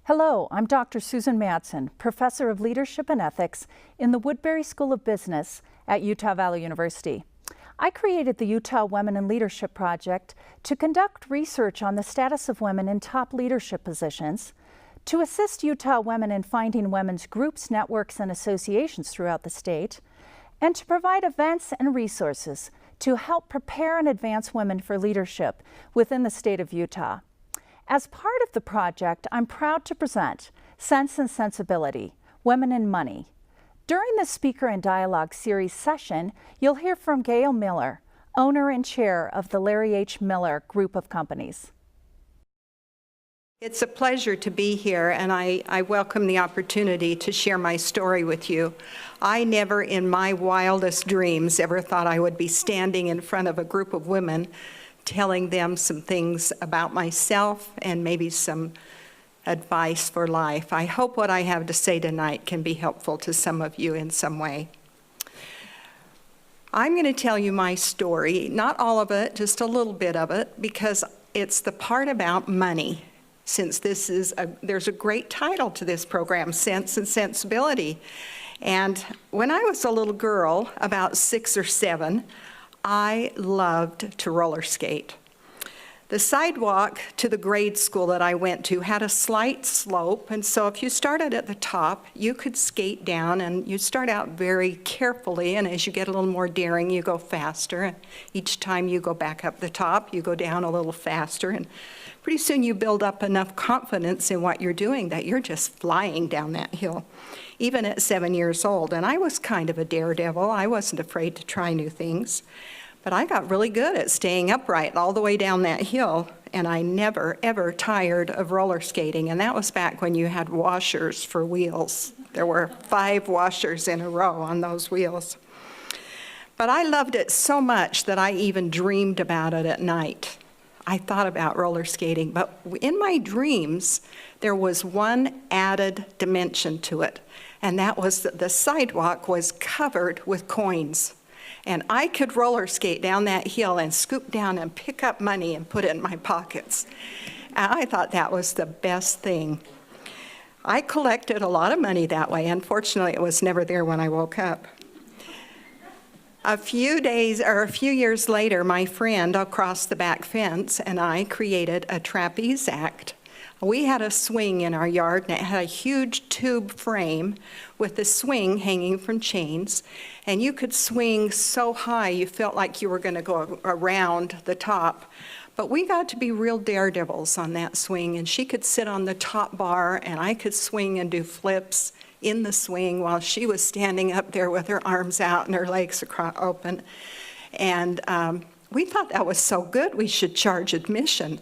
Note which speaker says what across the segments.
Speaker 1: Hello, I'm Dr. Susan Madsen, Professor of Leadership and Ethics in the Woodbury School of Business at Utah Valley University. I created the Utah Women in Leadership Project to conduct research on the status of women in top leadership positions, to assist Utah women in finding women's groups, networks, and associations throughout the state, and to provide events and resources to help prepare and advance women for leadership within the state of Utah. As part of the project, I'm proud to present Sense and Sensibility, Women in Money. During the Speaker and Dialogue Series session, you'll hear from Gail Miller, owner and chair of the LHM Miller Group of companies.
Speaker 2: It's a pleasure to be here, and I welcome the opportunity to share my story with you. I never in my wildest dreams ever thought I would be standing in front of a group of women telling them some things about myself and maybe some advice for life. I hope what I have to say tonight can be helpful to some of you in some way. I'm going to tell you my story, not all of it, just a little bit of it, because it's the part about money. Since there's a great title to this program, Sense and Sensibility. And when I was a little girl, about 6 or 7, I loved to roller skate. The sidewalk to the grade school that I went to had a slight slope, and so if you started at the top, you could skate down, and you start out very carefully, and as you get a little more daring, you go faster. And each time you go back up the top, you go down a little faster, and pretty soon you build up enough confidence in what you're doing that you're just flying down that hill, even at 7 years old. And I was kind of a daredevil. I wasn't afraid to try new things. But I got really good at staying upright all the way down that hill, and I never, ever tired of roller skating. And that was back when you had washers for wheels. There were 5 washers in a row on those wheels. But I loved it so much that I even dreamed about it at night. I thought about roller skating, but in my dreams, there was one added dimension to it, and that was that the sidewalk was covered with coins. And I could roller skate down that hill and scoop down and pick up money and put it in my pockets. And I thought that was the best thing. I collected a lot of money that way. Unfortunately, it was never there when I woke up. A few years later, my friend across the back fence and I created a trapeze act. We had a swing in our yard, and it had a huge tube frame with the swing hanging from chains, and you could swing so high you felt like you were going to go around the top. But we got to be real daredevils on that swing, and she could sit on the top bar, and I could swing and do flips in the swing while she was standing up there with her arms out and her legs open. And we thought that was so good we should charge admission.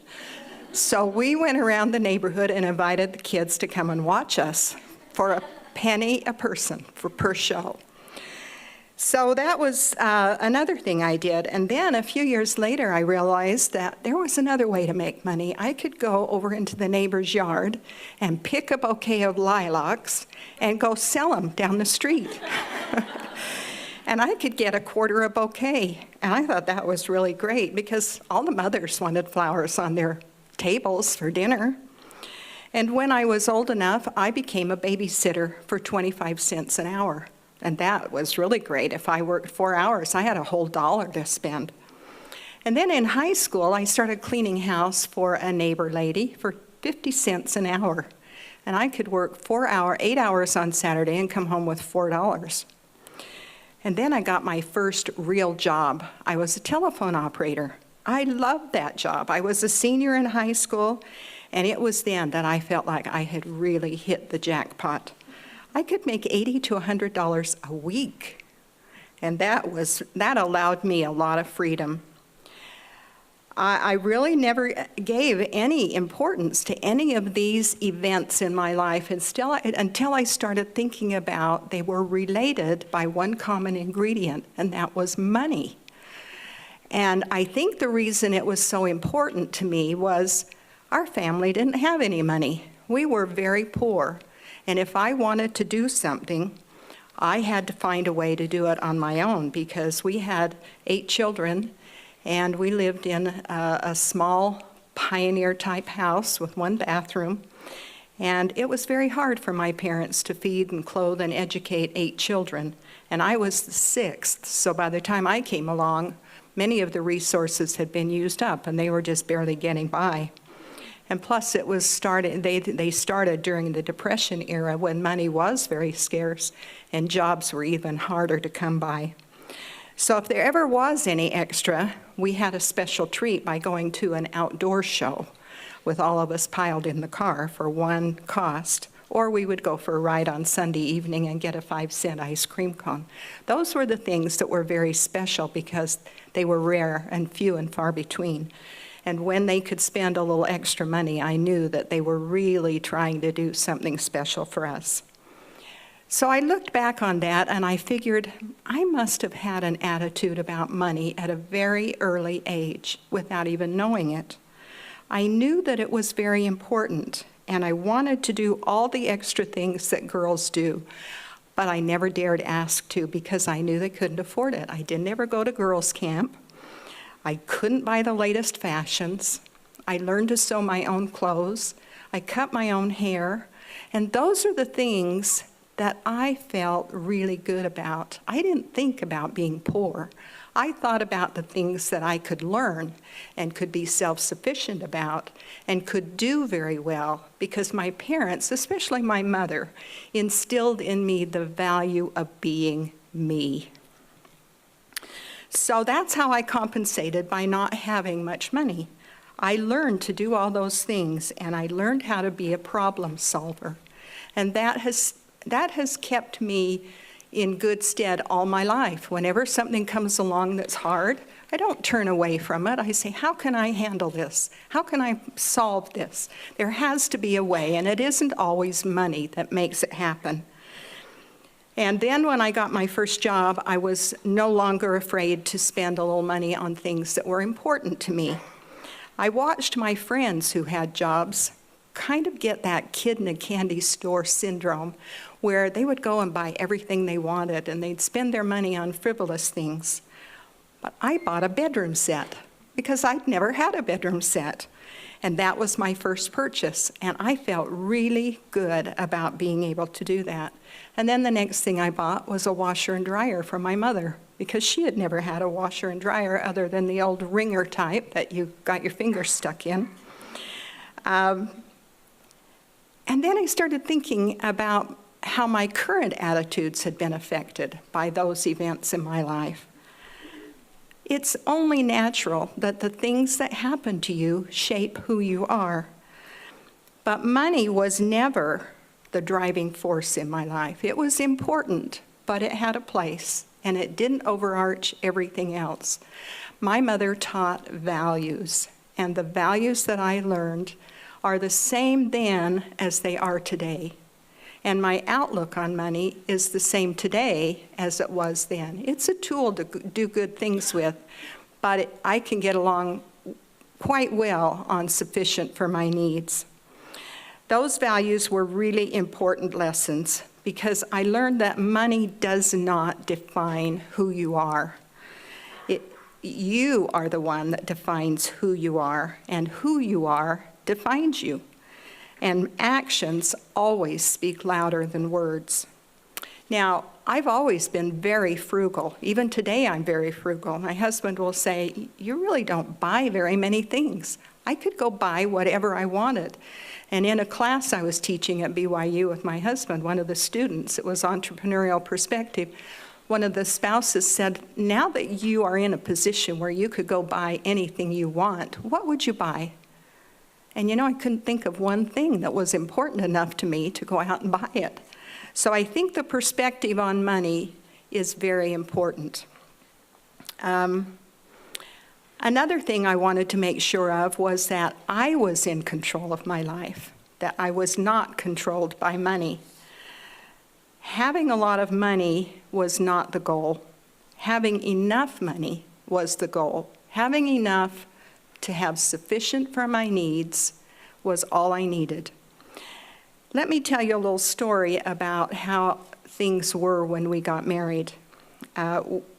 Speaker 2: So we went around the neighborhood and invited the kids to come and watch us for a penny a person per show. So that was another thing I did. And then a few years later, I realized that there was another way to make money. I could go over into the neighbor's yard and pick a bouquet of lilacs and go sell them down the street. And I could get $0.25 a bouquet. And I thought that was really great because all the mothers wanted flowers on their tables for dinner. And when I was old enough, I became a babysitter for 25 cents an hour. And that was really great. If I worked 4 hours, I had a whole $1 to spend. And then in high school, I started cleaning house for a neighbor lady for 50 cents an hour. And I could work 8 hours on Saturday and come home with $4. And then I got my first real job. I was a telephone operator. I loved that job. I was a senior in high school, and it was then that I felt like I had really hit the jackpot. I could make $80 to $100 a week, and that allowed me a lot of freedom. I really never gave any importance to any of these events in my life until I started thinking about they were related by one common ingredient, and that was money. And I think the reason it was so important to me was our family didn't have any money. We were very poor. And if I wanted to do something, I had to find a way to do it on my own because we had 8 children and we lived in a small pioneer type house with 1 bathroom. And it was very hard for my parents to feed and clothe and educate 8 children. And I was the 6th, so by the time I came along, many of the resources had been used up and they were just barely getting by. And plus it was they started during the Depression era when money was very scarce and jobs were even harder to come by. So if there ever was any extra, we had a special treat by going to an outdoor show with all of us piled in the car for one cost, or we would go for a ride on Sunday evening and get a 5-cent ice cream cone. Those were the things that were very special because they were rare and few and far between. And when they could spend a little extra money, I knew that they were really trying to do something special for us. So I looked back on that and I figured I must have had an attitude about money at a very early age without even knowing it. I knew that it was very important and I wanted to do all the extra things that girls do, but I never dared ask to because I knew they couldn't afford it. I didn't ever go to girls' camp. I couldn't buy the latest fashions. I learned to sew my own clothes. I cut my own hair. And those are the things that I felt really good about. I didn't think about being poor. I thought about the things that I could learn and could be self-sufficient about and could do very well because my parents, especially my mother, instilled in me the value of being me. So that's how I compensated by not having much money. I learned to do all those things and I learned how to be a problem solver. And that has kept me in good stead all my life. Whenever something comes along that's hard, I don't turn away from it. I say, how can I handle this? How can I solve this? There has to be a way, and it isn't always money that makes it happen. And then when I got my first job, I was no longer afraid to spend a little money on things that were important to me. I watched my friends who had jobs kind of get that kid in a candy store syndrome where they would go and buy everything they wanted and they'd spend their money on frivolous things. But I bought a bedroom set because I'd never had a bedroom set. And that was my first purchase. And I felt really good about being able to do that. And then the next thing I bought was a washer and dryer for my mother because she had never had a washer and dryer other than the old wringer type that you got your fingers stuck in. And then I started thinking about how my current attitudes had been affected by those events in my life. It's only natural that the things that happen to you shape who you are. But money was never the driving force in my life. It was important, but it had a place, and it didn't overarch everything else. My mother taught values, and the values that I learned are the same then as they are today. And my outlook on money is the same today as it was then. It's a tool to do good things with, but I can get along quite well on sufficient for my needs. Those values were really important lessons because I learned that money does not define who you are. You are the one that defines who you are, and who you are defines you. And actions always speak louder than words. Now, I've always been very frugal. Even today, I'm very frugal. My husband will say, you really don't buy very many things. I could go buy whatever I wanted. And in a class I was teaching at BYU with my husband, one of the students, it was entrepreneurial perspective, one of the spouses said, now that you are in a position where you could go buy anything you want, what would you buy? And I couldn't think of one thing that was important enough to me to go out and buy it. So I think the perspective on money is very important. Another thing I wanted to make sure of was that I was in control of my life, that I was not controlled by money. Having a lot of money was not the goal. Having enough money was the goal. Having enough to have sufficient for my needs was all I needed. Let me tell you a little story about how things were when we got married.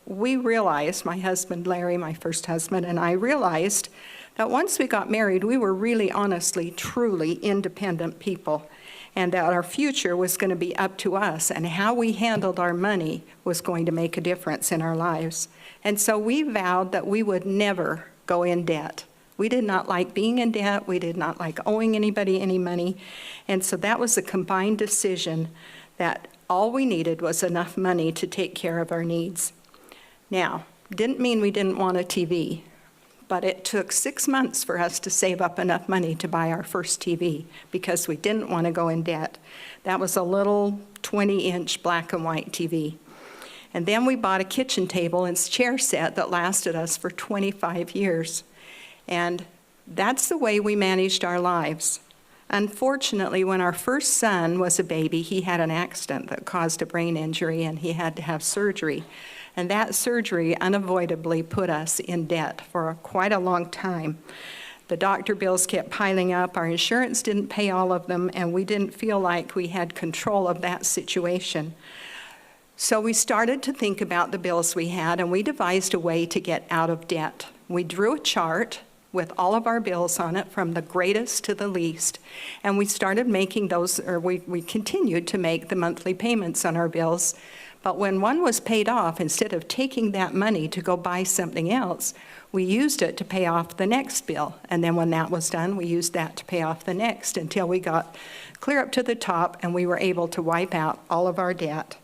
Speaker 2: We realized, my husband Larry, my first husband, and I realized that once we got married, we were really, honestly, truly independent people, and that our future was going to be up to us, and how we handled our money was going to make a difference in our lives. And so we vowed that we would never go in debt. We did not like being in debt. We did not like owing anybody any money. And so that was a combined decision that all we needed was enough money to take care of our needs. Now, didn't mean we didn't want a TV, but it took 6 months for us to save up enough money to buy our first TV because we didn't want to go in debt. That was a little 20-inch black and white TV. And then we bought a kitchen table and chair set that lasted us for 25 years. And that's the way we managed our lives. Unfortunately, when our first son was a baby, he had an accident that caused a brain injury, and he had to have surgery. And that surgery unavoidably put us in debt for quite a long time. The doctor bills kept piling up, our insurance didn't pay all of them, and we didn't feel like we had control of that situation. So we started to think about the bills we had, and we devised a way to get out of debt. We drew a chart with all of our bills on it, from the greatest to the least. And we started making those, or we continued to make the monthly payments on our bills. But when one was paid off, instead of taking that money to go buy something else, we used it to pay off the next bill. And then when that was done, we used that to pay off the next until we got clear up to the top and we were able to wipe out all of our debt.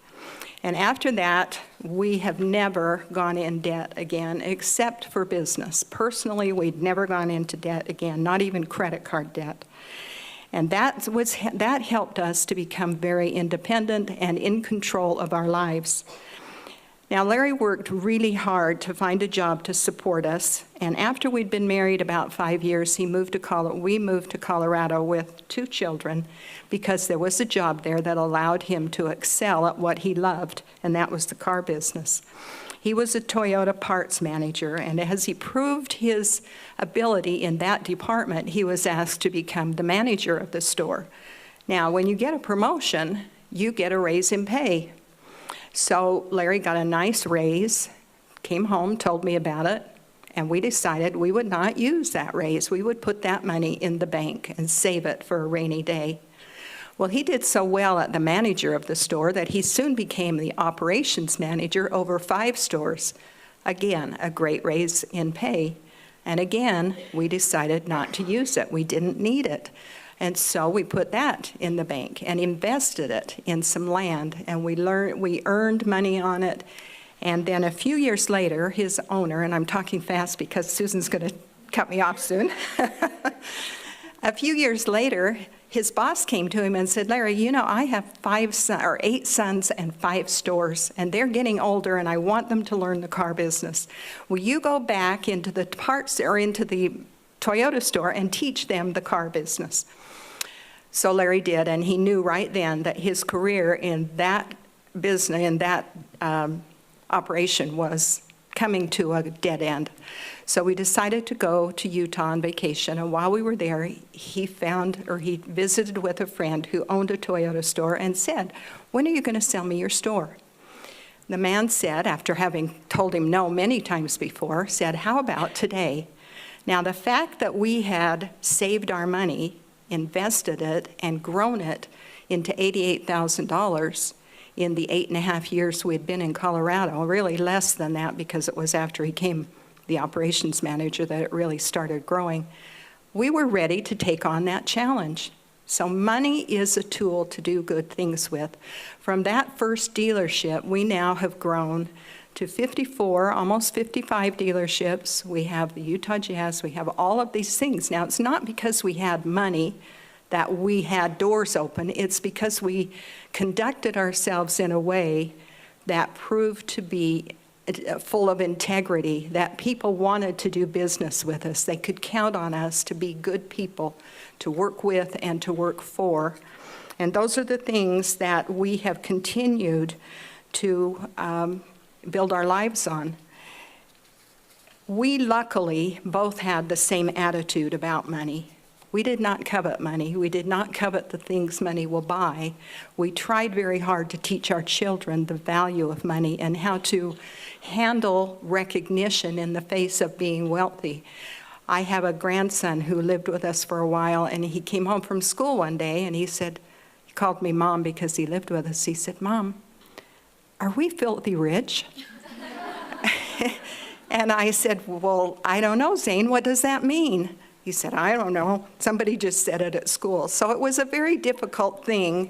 Speaker 2: And after that, we have never gone in debt again, except for business. Personally, we'd never gone into debt again, not even credit card debt. And that helped us to become very independent and in control of our lives. Now, Larry worked really hard to find a job to support us. And after we'd been married about 5 years, we moved to Colorado with 2 children because there was a job there that allowed him to excel at what he loved, and that was the car business. He was a Toyota parts manager, and as he proved his ability in that department, he was asked to become the manager of the store. Now, when you get a promotion, you get a raise in pay. So Larry got a nice raise, came home, told me about it, and we decided we would not use that raise. We would put that money in the bank and save it for a rainy day. Well, he did so well at the manager of the store that he soon became the operations manager over 5 stores. Again, a great raise in pay. And again, we decided not to use it. We didn't need it. And so we put that in the bank and invested it in some land, and we earned money on it. And then a few years later, his owner, and I'm talking fast because Susan's going to cut me off soon. A few years later, his boss came to him and said, "Larry, you know, I have 8 sons and 5 stores, and they're getting older, and I want them to learn the car business. Will you go back into the parts or into the Toyota store and teach them the car business?" So Larry did, and he knew right then that his career in that business, in that operation, was coming to a dead end. So we decided to go to Utah on vacation, and while we were there, he visited with a friend who owned a Toyota store and said, "When are you going to sell me your store?" The man said, after having told him no many times before, said, "How about today?" Now, the fact that we had saved our money, invested it, and grown it into $88,000 in the 8.5 years we'd been in Colorado, really less than that because it was after he came the operations manager that it really started growing, we were ready to take on that challenge. So money is a tool to do good things with. From that first dealership, we now have grown to 54, almost 55 dealerships. We have the Utah Jazz, we have all of these things. Now, it's not because we had money that we had doors open, it's because we conducted ourselves in a way that proved to be full of integrity, that people wanted to do business with us. They could count on us to be good people to work with and to work for. And those are the things that we have continued to build our lives on. We luckily both had the same attitude about money. We did not covet money. We did not covet the things money will buy. We tried very hard to teach our children the value of money and how to handle recognition in the face of being wealthy. I have a grandson who lived with us for a while, and he came home from school one day, and he called me Mom because he lived with us. He said, "Mom, are we filthy rich?" And I said, "Well, I don't know, Zane. What does that mean?" He said, "I don't know. Somebody just said it at school." So it was a very difficult thing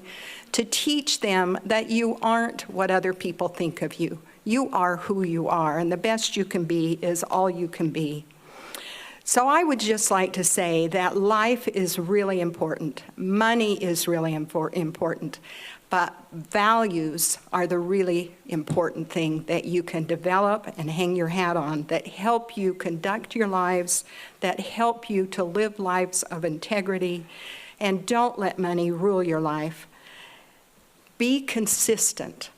Speaker 2: to teach them that you aren't what other people think of you. You are who you are, and the best you can be is all you can be. So I would just like to say that life is really important. Money is really important. But values are the really important thing that you can develop and hang your hat on, that help you conduct your lives, that help you to live lives of integrity, and don't let money rule your life. Be consistent.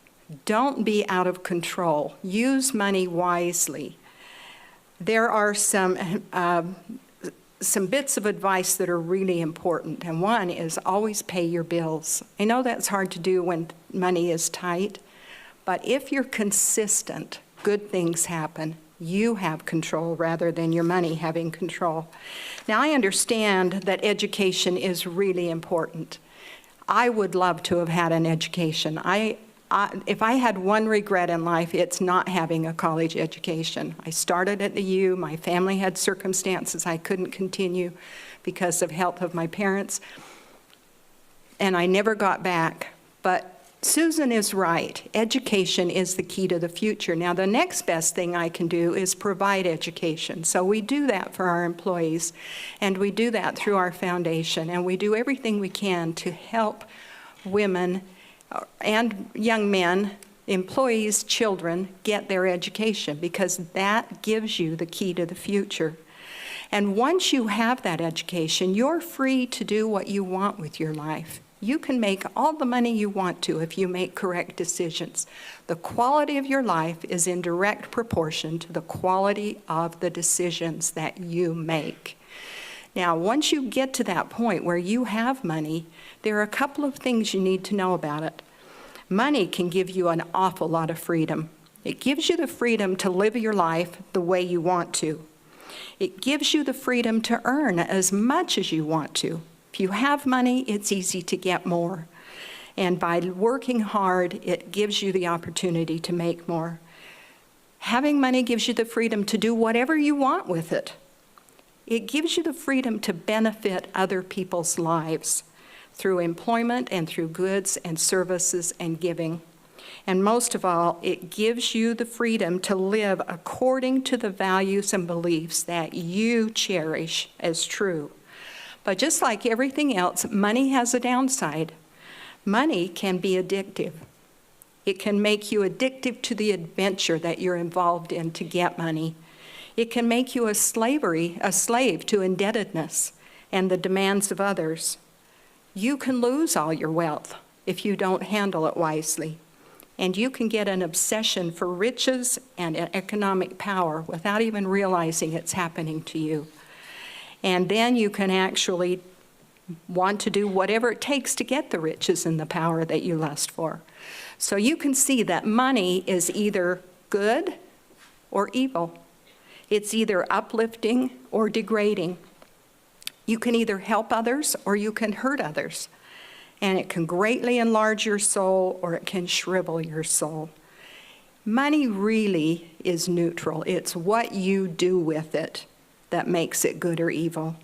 Speaker 2: Don't be out of control. Use money wisely. There are some bits of advice that are really important, and one is always pay your bills. I know that's hard to do when money is tight, but if you're consistent, good things happen. You have control rather than your money having control. Now, I understand that education is really important. I would love to have had an education. If I had one regret in life, it's not having a college education. I started at the U. My family had circumstances I couldn't continue because of health of my parents, and I never got back. But Susan is right. Education is the key to the future. Now, the next best thing I can do is provide education. So we do that for our employees, and we do that through our foundation, and we do everything we can to help women and young men, employees, children, get their education, because that gives you the key to the future. And once you have that education, you're free to do what you want with your life. You can make all the money you want to if you make correct decisions. The quality of your life is in direct proportion to the quality of the decisions that you make. Now, once you get to that point where you have money, there are a couple of things you need to know about it. Money can give you an awful lot of freedom. It gives you the freedom to live your life the way you want to. It gives you the freedom to earn as much as you want to. If you have money, it's easy to get more. And by working hard, it gives you the opportunity to make more. Having money gives you the freedom to do whatever you want with it. It gives you the freedom to benefit other people's lives through employment and through goods and services and giving. And most of all, it gives you the freedom to live according to the values and beliefs that you cherish as true. But just like everything else, money has a downside. Money can be addictive. It can make you addictive to the adventure that you're involved in to get money. It can make you a slave to indebtedness and the demands of others. You can lose all your wealth if you don't handle it wisely. And you can get an obsession for riches and economic power without even realizing it's happening to you. And then you can actually want to do whatever it takes to get the riches and the power that you lust for. So you can see that money is either good or evil. It's either uplifting or degrading. You can either help others or you can hurt others. And it can greatly enlarge your soul or it can shrivel your soul. Money really is neutral. It's what you do with it that makes it good or evil.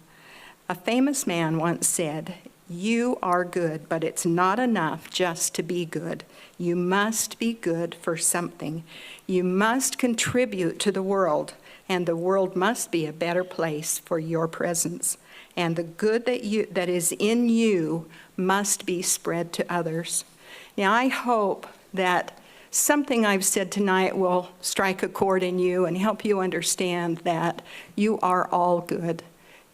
Speaker 2: A famous man once said, "You are good, but it's not enough just to be good. You must be good for something. You must contribute to the world, and the world must be a better place for your presence. And the good that is in you must be spread to others." Now, I hope that something I've said tonight will strike a chord in you and help you understand that you are all good.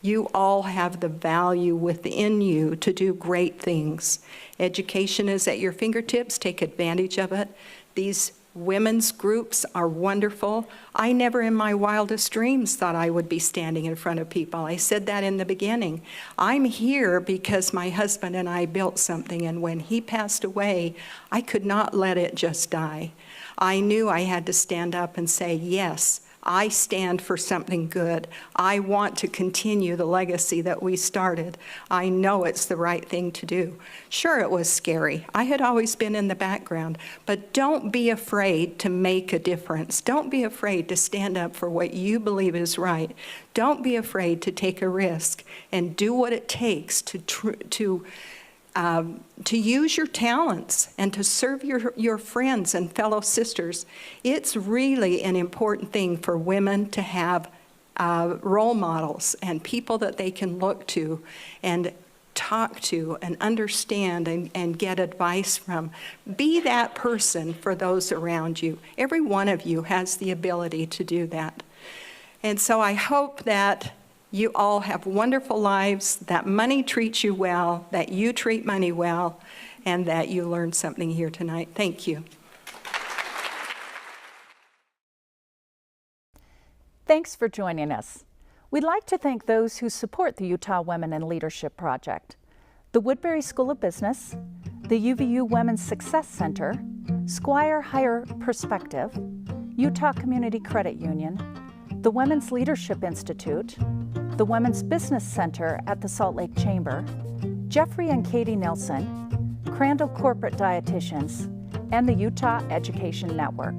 Speaker 2: You all have the value within you to do great things. Education is at your fingertips. Take advantage of it. These women's groups are wonderful. I never in my wildest dreams thought I would be standing in front of people. I said that in the beginning. I'm here because my husband and I built something, and when he passed away, I could not let it just die. I knew I had to stand up and say, yes, I stand for something good. I want to continue the legacy that we started. I know it's the right thing to do. Sure, it was scary. I had always been in the background, but don't be afraid to make a difference. Don't be afraid to stand up for what you believe is right. Don't be afraid to take a risk and do what it takes to use your talents and to serve your friends and fellow sisters. It's really an important thing for women to have role models and people that they can look to and talk to and understand and get advice from. Be that person for those around you. Every one of you has the ability to do that. And so I hope that you all have wonderful lives, that money treats you well, that you treat money well, and that you learned something here tonight. Thank you.
Speaker 1: Thanks for joining us. We'd like to thank those who support the Utah Women in Leadership Project: the Woodbury School of Business, the UVU Women's Success Center, Squire Higher Perspective, Utah Community Credit Union, the Women's Leadership Institute, the Women's Business Center at the Salt Lake Chamber, Jeffrey and Katie Nelson, Crandall Corporate Dietitians, and the Utah Education Network.